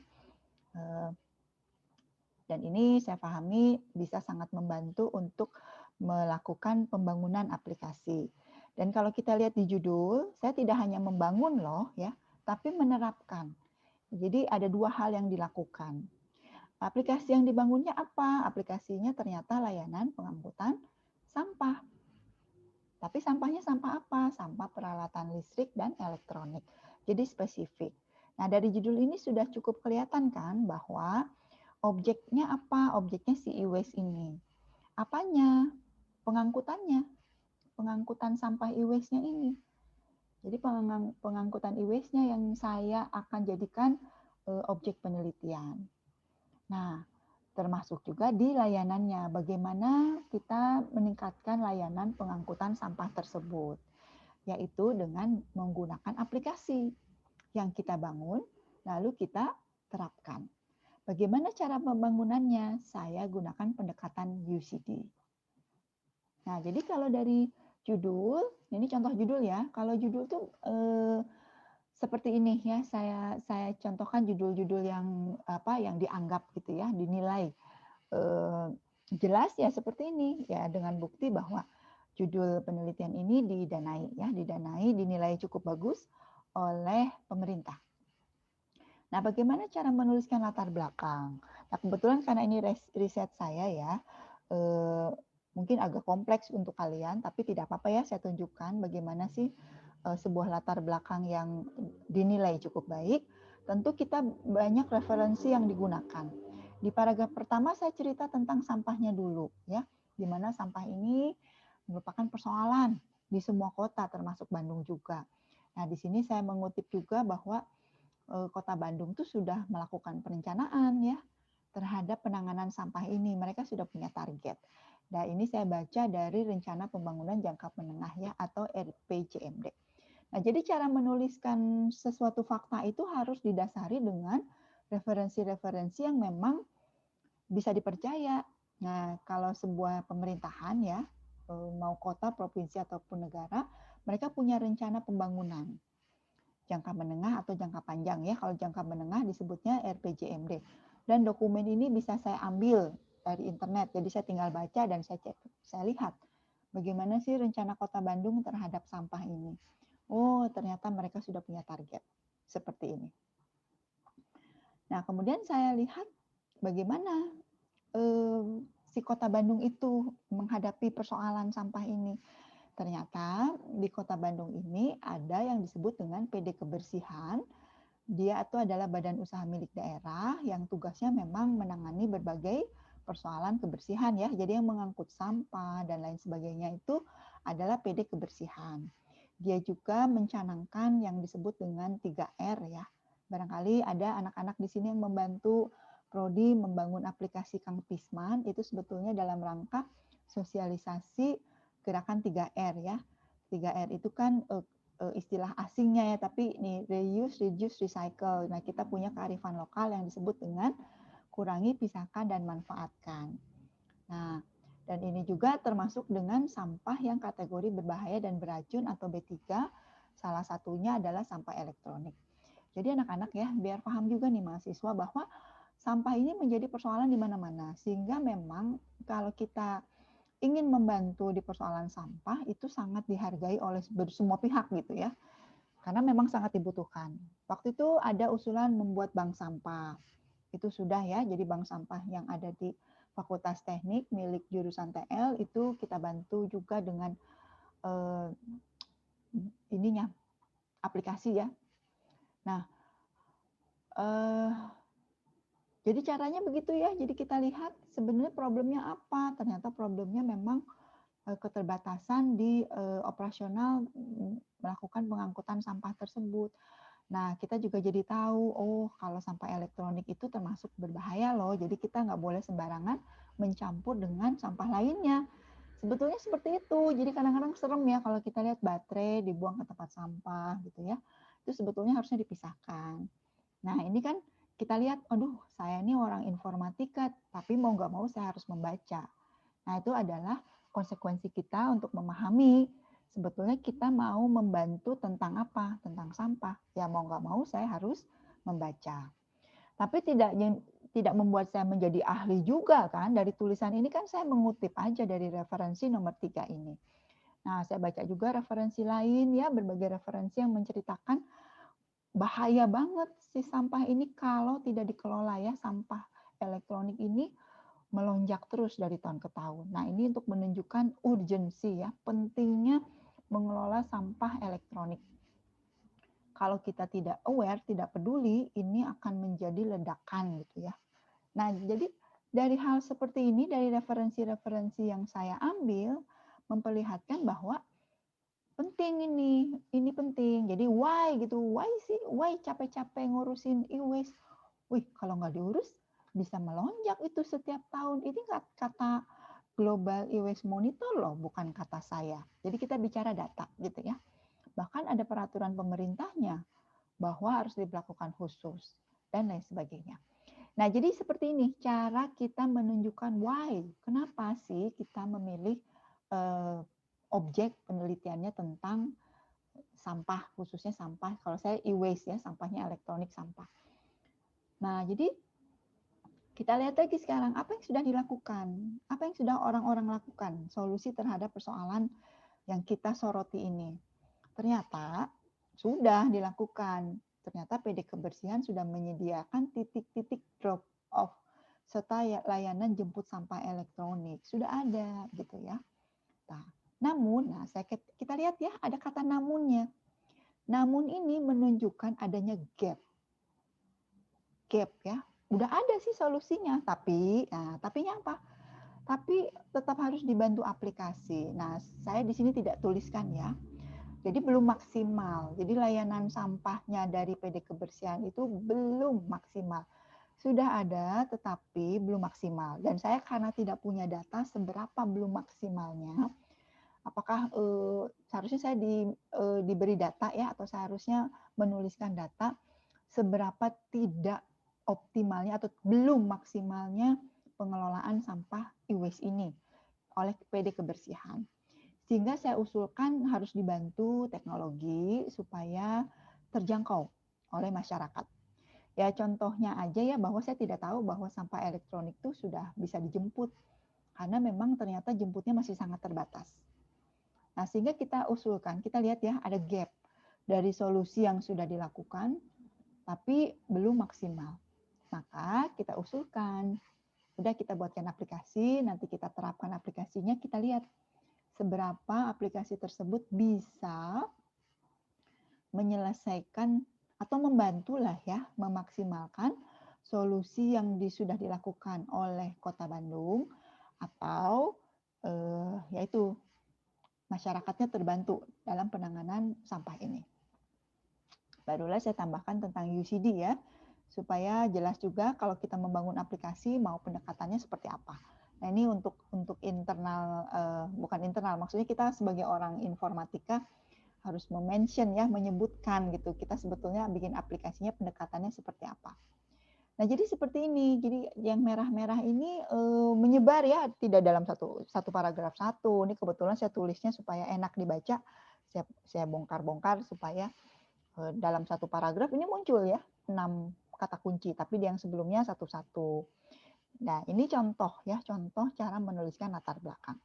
dan ini saya pahami bisa sangat membantu untuk melakukan pembangunan aplikasi. Dan kalau kita lihat di judul, saya tidak hanya membangun loh ya, tapi menerapkan. Jadi ada dua hal yang dilakukan. Aplikasi yang dibangunnya apa? Aplikasinya ternyata layanan pengangkutan sampah. Tapi sampahnya sampah apa? Sampah peralatan listrik dan elektronik. Jadi spesifik. Nah, dari judul ini sudah cukup kelihatan kan bahwa objeknya apa? Objeknya si e-waste ini. Apanya? Pengangkutannya. Pengangkutan sampah e-waste-nya ini. Jadi pengangkutan e-waste-nya yang saya akan jadikan objek penelitian. Nah, termasuk juga di layanannya. Bagaimana kita meningkatkan layanan pengangkutan sampah tersebut, yaitu dengan menggunakan aplikasi yang kita bangun, lalu kita terapkan. Bagaimana cara pembangunannya? Saya gunakan pendekatan UCD. Nah, jadi kalau dari judul, ini contoh judul ya. Kalau judul tuh seperti ini ya, saya contohkan judul-judul yang yang dianggap gitu ya, dinilai jelas ya seperti ini ya, dengan bukti bahwa judul penelitian ini didanai, dinilai cukup bagus oleh pemerintah. Nah, bagaimana cara menuliskan latar belakang? Nah, kebetulan karena ini riset saya ya, mungkin agak kompleks untuk kalian, tapi tidak apa-apa ya, saya tunjukkan bagaimana sih sebuah latar belakang yang dinilai cukup baik, tentu kita banyak referensi yang digunakan. Di paragraf pertama saya cerita tentang sampahnya dulu, ya, di mana sampah ini merupakan persoalan di semua kota, termasuk Bandung juga. Nah, di sini saya mengutip juga bahwa Kota Bandung itu sudah melakukan perencanaan ya terhadap penanganan sampah ini. Mereka sudah punya target. Nah, ini saya baca dari Rencana Pembangunan Jangka Menengah ya atau RPJMD. Nah, jadi cara menuliskan sesuatu fakta itu harus didasari dengan referensi-referensi yang memang bisa dipercaya. Nah, kalau sebuah pemerintahan ya, mau kota, provinsi ataupun negara, mereka punya rencana pembangunan jangka menengah atau jangka panjang ya. Kalau jangka menengah disebutnya RPJMD. Dan dokumen ini bisa saya ambil dari internet. Jadi saya tinggal baca dan saya cek, saya lihat bagaimana sih rencana Kota Bandung terhadap sampah ini. Oh, ternyata mereka sudah punya target seperti ini. Nah, kemudian saya lihat bagaimana si Kota Bandung itu menghadapi persoalan sampah ini. Ternyata di Kota Bandung ini ada yang disebut dengan PD Kebersihan. Dia itu adalah badan usaha milik daerah yang tugasnya memang menangani berbagai persoalan kebersihan ya. Jadi yang mengangkut sampah dan lain sebagainya itu adalah PD Kebersihan. Dia juga mencanangkan yang disebut dengan 3R ya. Barangkali ada anak-anak di sini yang membantu Prodi membangun aplikasi Kang Pisman, itu sebetulnya dalam rangka sosialisasi gerakan 3R ya. 3R itu kan istilah asingnya ya, tapi ini reuse, reduce, recycle. Nah, kita punya kearifan lokal yang disebut dengan kurangi, pisahkan, dan manfaatkan. Nah, dan ini juga termasuk dengan sampah yang kategori berbahaya dan beracun atau B3, salah satunya adalah sampah elektronik. Jadi anak-anak ya, biar paham juga nih mahasiswa bahwa sampah ini menjadi persoalan di mana-mana, sehingga memang kalau kita ingin membantu di persoalan sampah itu sangat dihargai oleh semua pihak gitu ya, karena memang sangat dibutuhkan. Waktu itu ada usulan membuat bank sampah, itu sudah ya, jadi bank sampah yang ada di Fakultas Teknik milik jurusan TL itu kita bantu juga dengan ininya aplikasi ya. Nah, jadi caranya begitu ya. Jadi kita lihat sebenarnya problemnya apa. Ternyata problemnya memang keterbatasan di operasional melakukan pengangkutan sampah tersebut. Nah, kita juga jadi tahu, oh kalau sampah elektronik itu termasuk berbahaya loh. Jadi kita nggak boleh sembarangan mencampur dengan sampah lainnya. Sebetulnya seperti itu. Jadi kadang-kadang serem ya kalau kita lihat baterai dibuang ke tempat sampah gitu ya. Itu sebetulnya harusnya dipisahkan. Nah, ini kan kita lihat, aduh saya ini orang informatika, tapi mau nggak mau saya harus membaca. Nah, itu adalah konsekuensi kita untuk memahami sebetulnya kita mau membantu tentang apa, tentang sampah. Ya mau nggak mau saya harus membaca. Tapi tidak membuat saya menjadi ahli juga kan. Dari tulisan ini kan saya mengutip aja dari referensi nomor 3 ini. Nah, saya baca juga referensi lain ya, berbagai referensi yang menceritakan bahaya banget si sampah ini kalau tidak dikelola ya, sampah elektronik ini melonjak terus dari tahun ke tahun. Nah, ini untuk menunjukkan urgensi ya, pentingnya mengelola sampah elektronik. Kalau kita tidak aware, tidak peduli, ini akan menjadi ledakan gitu ya. Nah, jadi dari hal seperti ini, dari referensi-referensi yang saya ambil, memperlihatkan bahwa penting ini penting. Jadi why gitu, why capek-capek ngurusin e-waste. Wih, kalau nggak diurus bisa melonjak itu setiap tahun. Ini kata Global E-Waste Monitor loh, bukan kata saya. Jadi kita bicara data gitu ya. Bahkan ada peraturan pemerintahnya bahwa harus diberlakukan khusus dan lain sebagainya. Nah, jadi seperti ini cara kita menunjukkan why, kenapa sih kita memilih objek penelitiannya tentang sampah, khususnya sampah, kalau saya e-waste ya, sampahnya elektronik sampah. Nah, jadi kita lihat lagi sekarang apa yang sudah dilakukan, apa yang sudah orang-orang lakukan, solusi terhadap persoalan yang kita soroti ini. Ternyata sudah dilakukan. Ternyata PD Kebersihan sudah menyediakan titik-titik drop off serta layanan jemput sampah elektronik. Sudah ada gitu ya. Nah, namun, kita lihat ya ada kata namunnya. Namun ini menunjukkan adanya gap. gap ya. Udah ada sih solusinya, tapi tapinya apa? Tapi tetap harus dibantu aplikasi. Nah, saya di sini tidak tuliskan ya. Jadi belum maksimal. Jadi layanan sampahnya dari PD Kebersihan itu belum maksimal. Sudah ada tetapi belum maksimal. Dan saya karena tidak punya data seberapa belum maksimalnya, apakah seharusnya saya diberi data ya, atau seharusnya menuliskan data seberapa tidak optimalnya atau belum maksimalnya pengelolaan sampah e-waste ini oleh PD Kebersihan. Sehingga saya usulkan harus dibantu teknologi supaya terjangkau oleh masyarakat. Ya contohnya aja ya, bahwa saya tidak tahu bahwa sampah elektronik itu sudah bisa dijemput, karena memang ternyata jemputnya masih sangat terbatas. Nah, sehingga kita usulkan, kita lihat ya ada gap dari solusi yang sudah dilakukan, tapi belum maksimal. Maka kita usulkan, udah kita buatkan aplikasi, nanti kita terapkan aplikasinya, kita lihat seberapa aplikasi tersebut bisa menyelesaikan atau membantulah ya memaksimalkan solusi yang sudah dilakukan oleh Kota Bandung, atau yaitu masyarakatnya terbantu dalam penanganan sampah ini. Barulah saya tambahkan tentang UCD ya, supaya jelas juga kalau kita membangun aplikasi mau pendekatannya seperti apa. Nah ini untuk internal, bukan internal, maksudnya kita sebagai orang informatika harus mention ya, menyebutkan gitu, kita sebetulnya bikin aplikasinya pendekatannya seperti apa. Nah jadi seperti ini, jadi yang merah-merah ini menyebar ya, tidak dalam satu paragraf satu. Ini kebetulan saya tulisnya supaya enak dibaca, saya bongkar-bongkar supaya dalam satu paragraf ini muncul ya 6 kata kunci, tapi yang sebelumnya satu-satu. Nah ini contoh ya, contoh cara menuliskan latar belakang.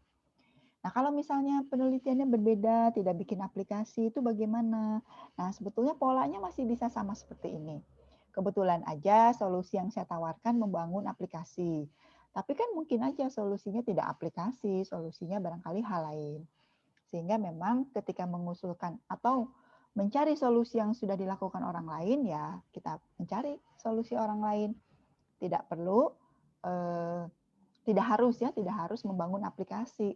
Nah, kalau misalnya penelitiannya berbeda, tidak bikin aplikasi, itu bagaimana? Nah, sebetulnya polanya masih bisa sama seperti ini. Kebetulan aja solusi yang saya tawarkan membangun aplikasi. Tapi kan mungkin aja solusinya tidak aplikasi, solusinya barangkali hal lain. Sehingga memang ketika mengusulkan atau mencari solusi yang sudah dilakukan orang lain, ya kita mencari solusi orang lain. Tidak perlu, tidak harus membangun aplikasi.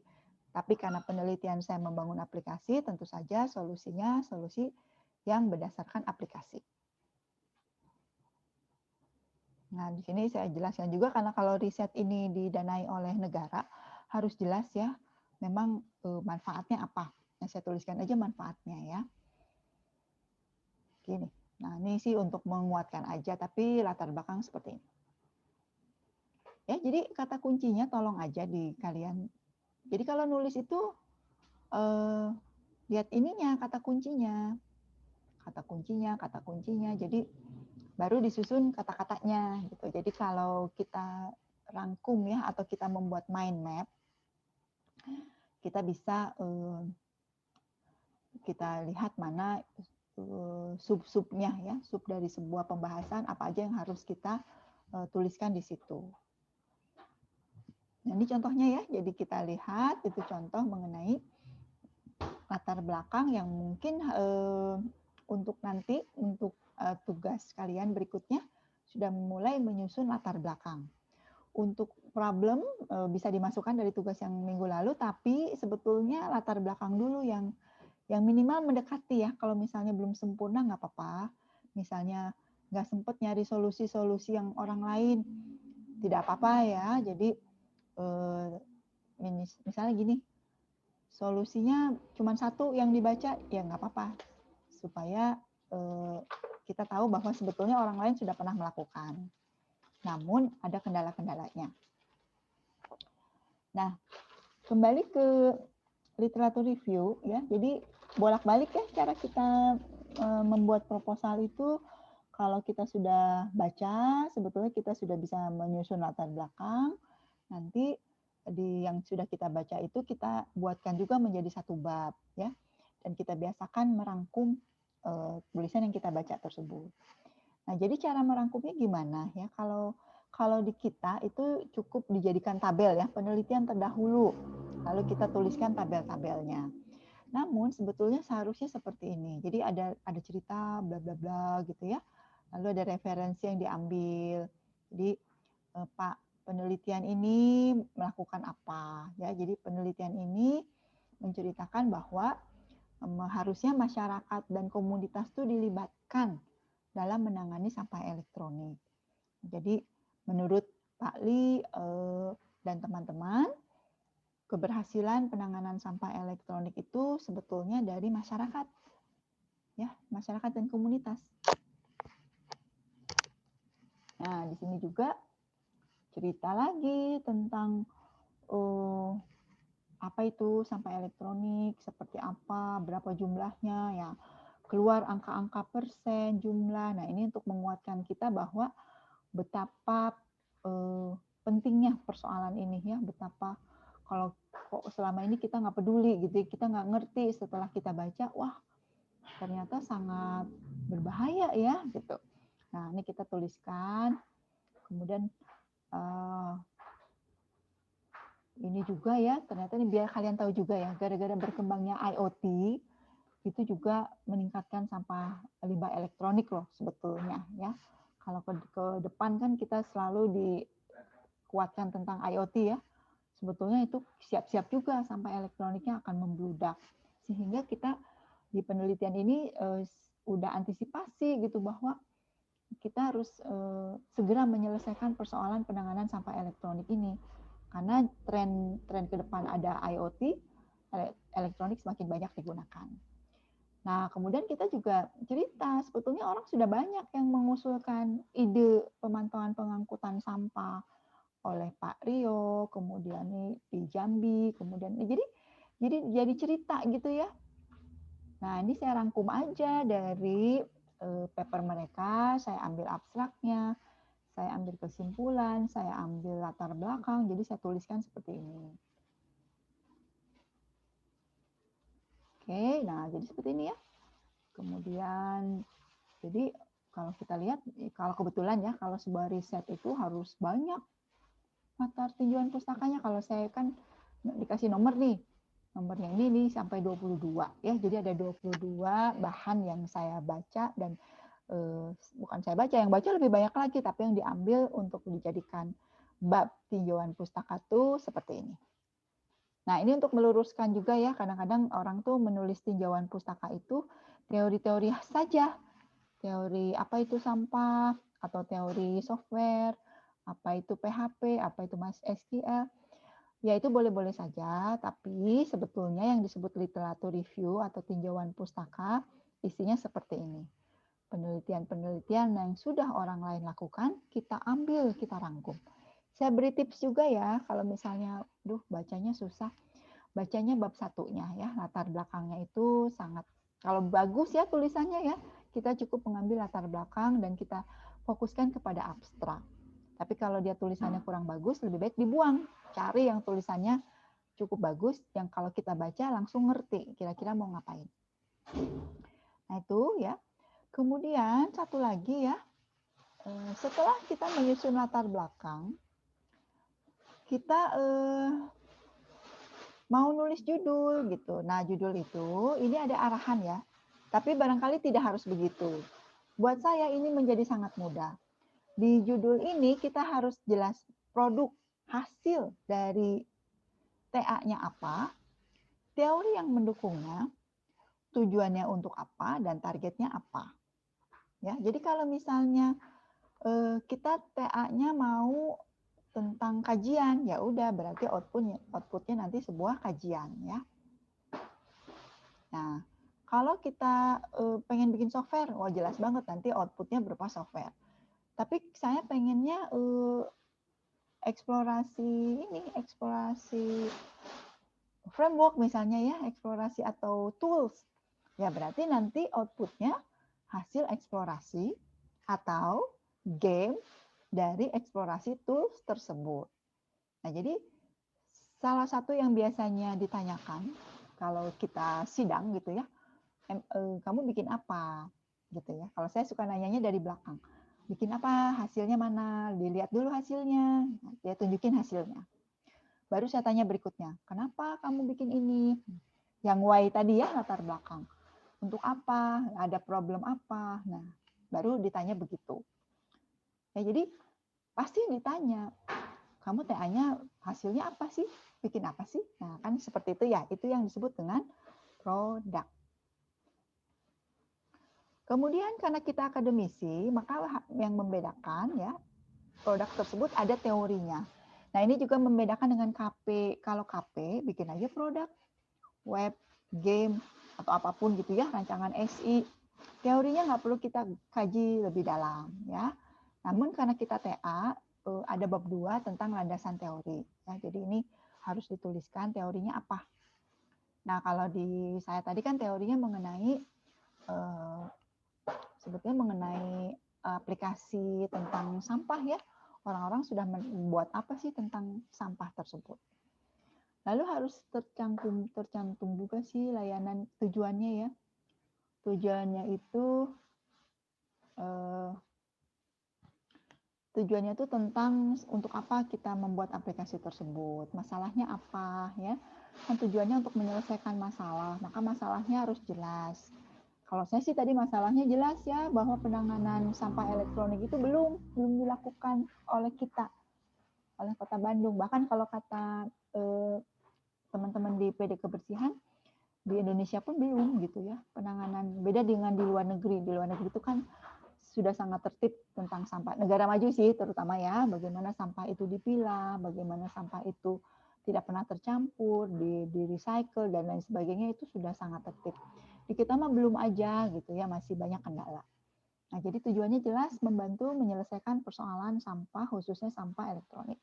Tapi karena penelitian saya membangun aplikasi, tentu saja solusinya solusi yang berdasarkan aplikasi. Nah, di sini saya jelaskan juga karena kalau riset ini didanai oleh negara, harus jelas ya, memang manfaatnya apa. Nah, saya tuliskan aja manfaatnya ya. Gini. Nah, ini sih untuk menguatkan aja, tapi latar belakang seperti ini. Ya, jadi kata kuncinya tolong aja di kalian. Jadi kalau nulis itu lihat ininya, kata kuncinya. Kata kuncinya. Jadi baru disusun kata-katanya gitu. Jadi kalau kita rangkum ya, atau kita membuat mind map, kita bisa kita lihat mana sub-subnya ya, sub dari sebuah pembahasan apa aja yang harus kita tuliskan di situ. Nah, ini contohnya ya. Jadi kita lihat itu contoh mengenai latar belakang yang mungkin untuk nanti untuk tugas kalian berikutnya sudah mulai menyusun latar belakang. Untuk problem bisa dimasukkan dari tugas yang minggu lalu, tapi sebetulnya latar belakang dulu yang minimal mendekati ya. Kalau misalnya belum sempurna nggak apa-apa. Misalnya nggak sempat nyari solusi-solusi yang orang lain, tidak apa-apa ya. Jadi misalnya gini, solusinya cuma satu yang dibaca, ya nggak apa-apa. Supaya kita tahu bahwa sebetulnya orang lain sudah pernah melakukan. Namun ada kendala-kendalanya. Nah, kembali ke literatur review ya. Jadi bolak-balik ya cara kita membuat proposal itu. Kalau kita sudah baca, sebetulnya kita sudah bisa menyusun latar belakang. Nanti di yang sudah kita baca itu kita buatkan juga menjadi satu bab ya. Dan kita biasakan merangkum tulisan yang kita baca tersebut. Nah, jadi cara merangkumnya gimana ya? Kalau di kita itu cukup dijadikan tabel ya, penelitian terdahulu. Lalu kita tuliskan tabel-tabelnya. Namun sebetulnya seharusnya seperti ini. Jadi ada cerita bla bla bla gitu ya. lalu ada referensi yang diambil. Jadi Pak, penelitian ini melakukan apa ya. Jadi penelitian ini menceritakan bahwa harusnya masyarakat dan komunitas itu dilibatkan dalam menangani sampah elektronik. Jadi menurut Pak Li dan teman-teman, keberhasilan penanganan sampah elektronik itu sebetulnya dari masyarakat, ya, masyarakat dan komunitas. Nah, di sini juga cerita lagi tentang apa itu sampah elektronik, seperti apa, berapa jumlahnya, ya, keluar angka-angka persen, jumlah. Nah, ini untuk menguatkan kita bahwa betapa pentingnya persoalan ini, ya, betapa kalau kok selama ini kita nggak peduli gitu, kita nggak ngerti, setelah kita baca, wah ternyata sangat berbahaya ya gitu. Nah, ini kita tuliskan, kemudian ini juga ya, ternyata ini biar kalian tahu juga ya, gara-gara berkembangnya IoT, itu juga meningkatkan sampah limbah elektronik loh sebetulnya ya. Kalau ke depan kan kita selalu dikuatkan tentang IoT ya, sebetulnya itu siap-siap juga sampah elektroniknya akan membludak. Sehingga kita di penelitian ini udah antisipasi gitu bahwa kita harus segera menyelesaikan persoalan penanganan sampah elektronik ini. Karena tren ke depan ada IoT, elektronik semakin banyak digunakan. Nah, kemudian kita juga cerita, sebetulnya orang sudah banyak yang mengusulkan ide pemantauan pengangkutan sampah oleh Pak Rio, kemudian di Jambi, kemudian jadi cerita gitu ya. Nah, ini saya rangkum aja dari paper mereka, saya ambil abstraknya, saya ambil kesimpulan, saya ambil latar belakang, jadi saya tuliskan seperti ini. Oke, nah jadi seperti ini ya. Kemudian, jadi kalau kita lihat, kalau kebetulan ya, kalau sebuah riset itu harus banyak mata tinjauan pustakanya. Kalau saya kan dikasih nomor nih, nomornya ini nih sampai 22 ya. Jadi ada 22 bahan yang saya baca dan bukan saya baca, yang baca lebih banyak lagi, tapi yang diambil untuk dijadikan bab tinjauan pustaka tuh seperti ini. Nah, ini untuk meluruskan juga ya, kadang-kadang orang tuh menulis tinjauan pustaka itu teori-teori saja. Teori apa itu sampah, atau teori software, apa itu PHP, apa itu MySQL. Ya itu boleh-boleh saja, tapi sebetulnya yang disebut literatur review atau tinjauan pustaka isinya seperti ini. Penelitian-penelitian yang sudah orang lain lakukan, kita ambil, kita rangkum. Saya beri tips juga ya, kalau misalnya, bacanya susah, bacanya bab satunya ya, latar belakangnya itu sangat, kalau bagus ya tulisannya ya, kita cukup mengambil latar belakang dan kita fokuskan kepada abstrak. Tapi kalau dia tulisannya kurang bagus, lebih baik dibuang. Cari yang tulisannya cukup bagus, yang kalau kita baca langsung ngerti kira-kira mau ngapain. Nah itu ya. Kemudian satu lagi ya, setelah kita menyusun latar belakang, kita mau nulis judul gitu. Nah judul itu ini ada arahan ya, tapi barangkali tidak harus begitu. Buat saya ini menjadi sangat mudah. Di judul ini kita harus jelas produk hasil dari TA-nya apa, teori yang mendukungnya, tujuannya untuk apa, dan targetnya apa. Ya, jadi kalau misalnya kita TA-nya mau tentang kajian, ya udah berarti outputnya nanti sebuah kajian ya. Nah, kalau kita pengen bikin software, wah jelas banget nanti outputnya berupa software. Tapi saya pengennya eksplorasi framework misalnya ya, eksplorasi atau tools. Ya berarti nanti outputnya hasil eksplorasi atau game dari eksplorasi tools tersebut. Nah, jadi salah satu yang biasanya ditanyakan kalau kita sidang gitu ya, kamu bikin apa? Gitu ya. Kalau saya suka nanyanya dari belakang. Bikin apa? Hasilnya mana? Dilihat dulu hasilnya. Dia tunjukin hasilnya. Baru saya tanya berikutnya, kenapa kamu bikin ini? Yang why tadi ya, latar belakang. Untuk apa? Ada problem apa? Nah, baru ditanya begitu. Ya, jadi pasti ditanya, kamu TA-nya hasilnya apa sih? Bikin apa sih? Nah, kan seperti itu ya. Itu yang disebut dengan produk. Kemudian karena kita akademisi, maka yang membedakan ya, produk tersebut ada teorinya. Nah, ini juga membedakan dengan KP. Kalau KP bikin aja produk web, game, atau apapun gitu ya, rancangan SI. Teorinya nggak perlu kita kaji lebih dalam ya. Namun karena kita TA, ada bab 2 tentang landasan teori. Ya, jadi ini harus dituliskan teorinya apa. Nah, kalau di saya tadi kan teorinya mengenai sebetulnya mengenai aplikasi tentang sampah ya. Orang-orang sudah membuat apa sih tentang sampah tersebut. Lalu harus tercantum juga sih layanan tujuannya ya. Tujuannya itu tentang untuk apa kita membuat aplikasi tersebut, masalahnya apa ya. Kan tujuannya untuk menyelesaikan masalah, maka masalahnya harus jelas. Kalau saya sih tadi masalahnya jelas ya, bahwa penanganan sampah elektronik itu belum dilakukan oleh kita, oleh Kota Bandung. Bahkan kalau kata teman-teman di PD Kebersihan, di Indonesia pun belum gitu ya penanganan. Beda dengan di luar negeri. Di luar negeri itu kan sudah sangat tertib tentang sampah. Negara maju sih terutama ya, bagaimana sampah itu dipilah, bagaimana sampah itu tidak pernah tercampur, di recycle dan lain sebagainya, itu sudah sangat tertib. Di kita mah belum aja gitu ya, masih banyak kendala. Nah, jadi tujuannya jelas membantu menyelesaikan persoalan sampah, khususnya sampah elektronik.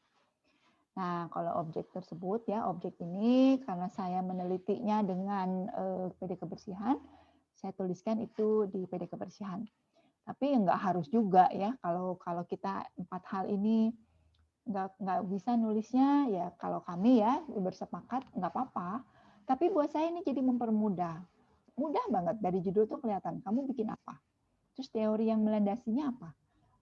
Nah, kalau objek tersebut ya, objek ini karena saya menelitinya dengan PD Kebersihan, saya tuliskan itu di PD Kebersihan. Tapi nggak harus juga ya, kalau kita 4 hal ini nggak bisa nulisnya, ya kalau kami ya bersepakat nggak apa-apa. Tapi buat saya ini jadi mempermudah. Mudah banget, dari judul tuh kelihatan kamu bikin apa. Terus teori yang melandasinya apa.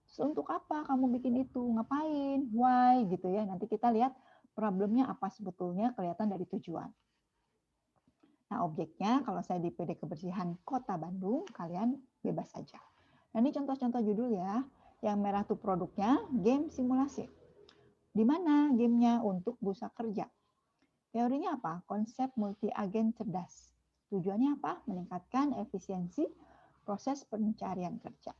Terus untuk apa kamu bikin itu, ngapain, why gitu ya. Nanti kita lihat problemnya apa sebetulnya, kelihatan dari tujuan. Nah, objeknya kalau saya di PD Kebersihan Kota Bandung, kalian bebas saja. Nah, ini contoh-contoh judul ya. Yang merah tuh produknya, game simulasi. Di mana gamenya? Untuk busa kerja. Teorinya apa? Konsep multi-agen cerdas. Tujuannya apa? Meningkatkan efisiensi proses pencarian kerja.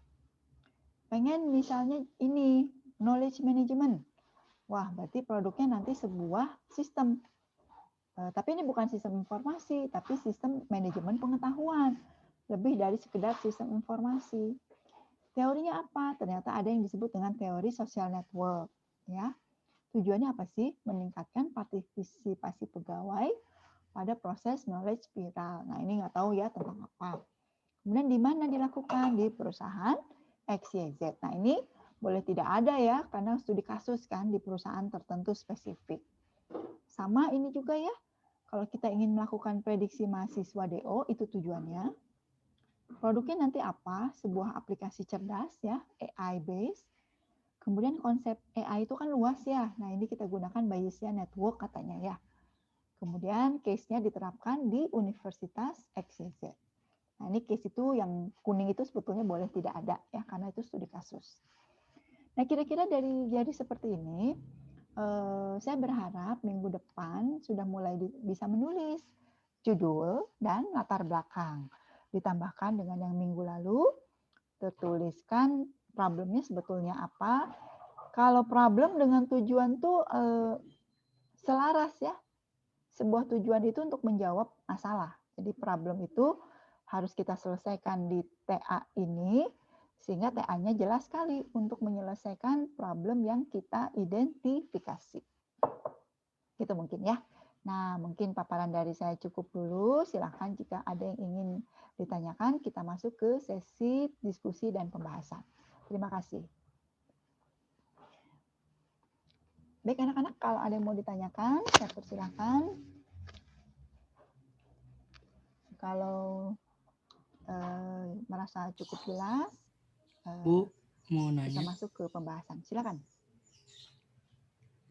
Pengen misalnya ini, knowledge management. Wah, berarti produknya nanti sebuah sistem. Tapi ini bukan sistem informasi, tapi sistem manajemen pengetahuan. Lebih dari sekedar sistem informasi. Teorinya apa? Ternyata ada yang disebut dengan teori social network. Ya, tujuannya apa sih? Meningkatkan partisipasi pegawai pada proses knowledge spiral. Nah, ini nggak tahu ya tentang apa. Kemudian di mana dilakukan? Di perusahaan XYZ. Nah, ini boleh tidak ada ya, karena studi kasus kan di perusahaan tertentu spesifik. Sama ini juga ya, kalau kita ingin melakukan prediksi mahasiswa DO, itu tujuannya. Produknya nanti apa? Sebuah aplikasi cerdas ya, AI based. Kemudian konsep AI itu kan luas ya. Nah, ini kita gunakan Bayesian Network katanya ya. Kemudian case-nya diterapkan di Universitas XYZ. Nah, ini case itu yang kuning itu sebetulnya boleh tidak ada ya, karena itu studi kasus. Nah, kira-kira dari seperti ini, saya berharap minggu depan sudah mulai bisa menulis judul dan latar belakang. Ditambahkan dengan yang minggu lalu, tertuliskan problemnya sebetulnya apa. Kalau problem dengan tujuan tuh selaras ya. Sebuah tujuan itu untuk menjawab masalah. Jadi problem itu harus kita selesaikan di TA ini, sehingga TA-nya jelas sekali untuk menyelesaikan problem yang kita identifikasi. Gitu mungkin ya. Nah, mungkin paparan dari saya cukup dulu. Silahkan jika ada yang ingin ditanyakan, kita masuk ke sesi diskusi dan pembahasan. Terima kasih. Baik anak-anak, kalau ada yang mau ditanyakan, saya persilahkan. Kalau merasa cukup jelas, Bu, mau bisa nanya. masuk ke pembahasan. Silakan.